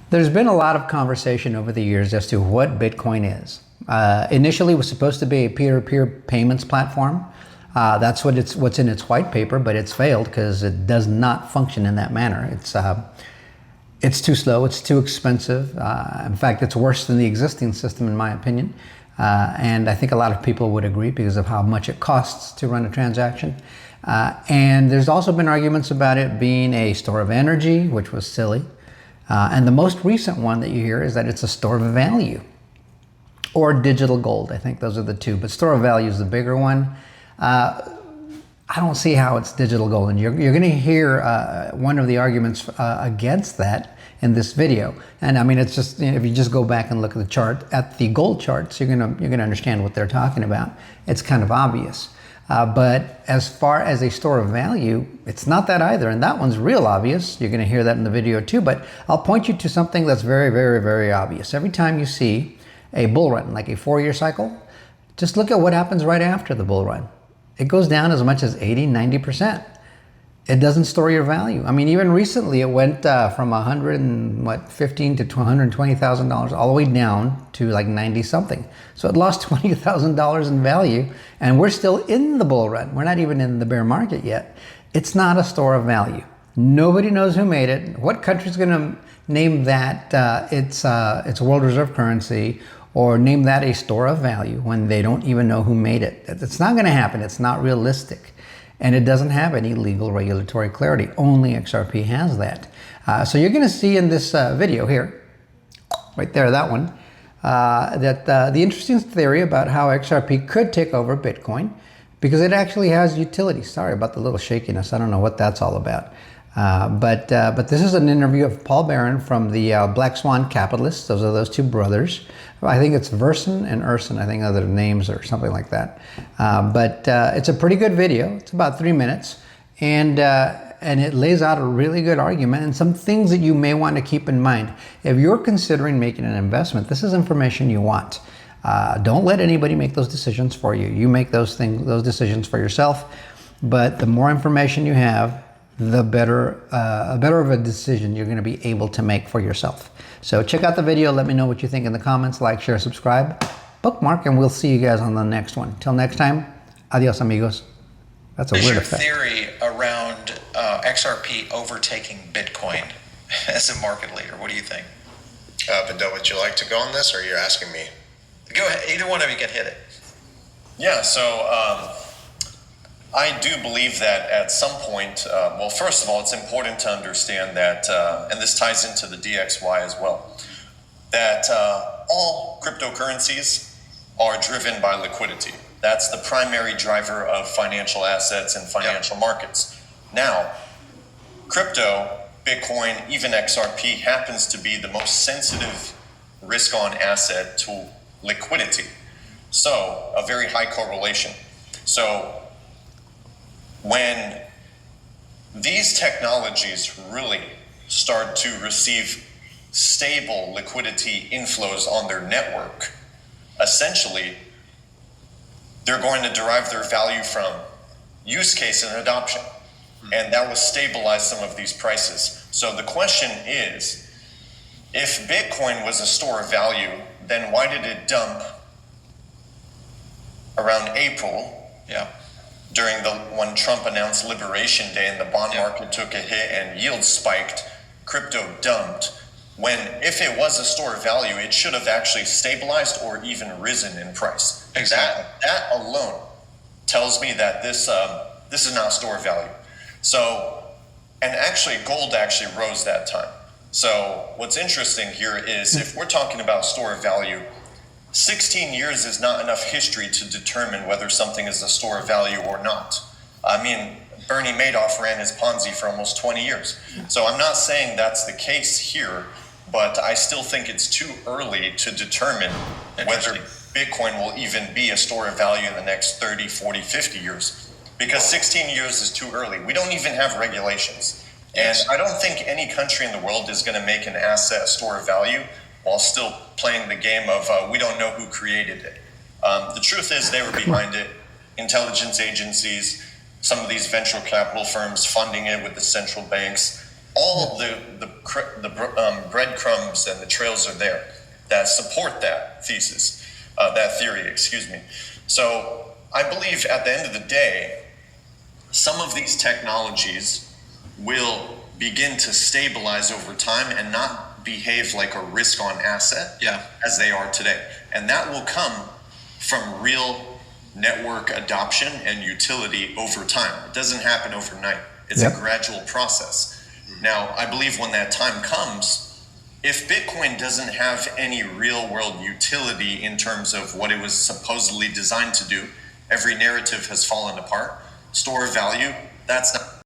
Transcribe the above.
There's been a lot of conversation over the years as to what Bitcoin is. Initially, it was supposed to be a peer-to-peer payments platform. That's what's in its white paper, but it's failed because it does not function in that manner. It's too slow. It's too expensive. In fact, it's worse than the existing system, in my opinion. And I think a lot of people would agree because of how much it costs to run a transaction. And there's also been arguments about it being a store of energy, which was silly. And the most recent one that you hear is that it's a store of value or digital gold. I think those are the two, but store of value is the bigger one. I don't see how it's digital gold, and you're going to hear one of the arguments against that in this video. And I mean, it's just, if you just go back and look at the chart, at the gold charts, you're gonna understand what they're talking about. It's kind of obvious. But as far as a store of value, it's not that either. And that one's real obvious. You're going to hear that in the video too. But I'll point you to something that's very, very, very obvious. Every time you see a bull run, like a 4-year cycle, just look at what happens right after the bull run. It goes down as much as 80, 90%. It doesn't store your value. I mean, even recently it went from $115,000 to $120,000 all the way down to like 90 something. So it lost $20,000 in value, and we're still in the bull run. We're not even in the bear market yet. It's not a store of value. Nobody knows who made it. What country's going to name that its world reserve currency, or name that a store of value when they don't even know who made it? It's not going to happen. It's not realistic. And it doesn't have any legal regulatory clarity. Only XRP has that. So you're going to see in this video here, right there, that one, that the interesting theory about how XRP could take over Bitcoin, because it actually has utility. Sorry about the little shakiness. I don't know what that's all about. But this is an interview of Paul Barron from the Black Swan Capitalists. Those are those two brothers. I think it's Verson and Urson. I think other names or something like that. But it's a pretty good video. It's about 3 minutes. And it lays out a really good argument and some things that you may want to keep in mind. If you're considering making an investment, this is information you want. Don't let anybody make those decisions for you. You make those decisions for yourself. But the more information you have, the better of a decision you're going to be able to make for yourself. So check out the video. Let me know what you think in the comments. Like, share, subscribe, bookmark, and we'll see you guys on the next one. Till next time, adios, amigos. That's a weird effect. Your theory around XRP overtaking Bitcoin as a market leader? What do you think? Vidal, would you like to go on this, or are you asking me? Go ahead. Either one of you can hit it. Yeah, so I do believe that at some point, well, first of all, it's important to understand that, and this ties into the DXY as well, that all cryptocurrencies are driven by liquidity. That's the primary driver of financial assets and financial markets. Now, crypto, Bitcoin, even XRP happens to be the most sensitive risk-on asset to liquidity. So, a very high correlation. So, when these technologies really start to receive stable liquidity inflows on their network, essentially, they're going to derive their value from use case and adoption. And that will stabilize some of these prices. So the question is, if Bitcoin was a store of value, then why did it dump around April? During when Trump announced Liberation Day and the bond market took a hit and yields spiked, crypto dumped. When, if it was a store of value, it should have actually stabilized or even risen in price. Exactly. That alone tells me that this is not store of value. So, and actually gold actually rose that time. So what's interesting here is if we're talking about store of value, 16 years is not enough history to determine whether something is a store of value or not. I mean, Bernie Madoff ran his Ponzi for almost 20 years. So I'm not saying that's the case here, but I still think it's too early to determine whether Bitcoin will even be a store of value in the next 30, 40, 50 years. Because 16 years is too early. We don't even have regulations. And I don't think any country in the world is going to make an asset a store of value while still playing the game of we don't know who created it. The truth is they were behind it. Intelligence agencies, some of these venture capital firms funding it with the central banks, all breadcrumbs and the trails are there that support that thesis, that theory, excuse me. So I believe at the end of the day, some of these technologies will begin to stabilize over time and not behave like a risk-on asset as they are today. And that will come from real network adoption and utility over time. It doesn't happen overnight. It's a gradual process. Now, I believe when that time comes, if Bitcoin doesn't have any real world utility in terms of what it was supposedly designed to do, every narrative has fallen apart. Store of value, that's not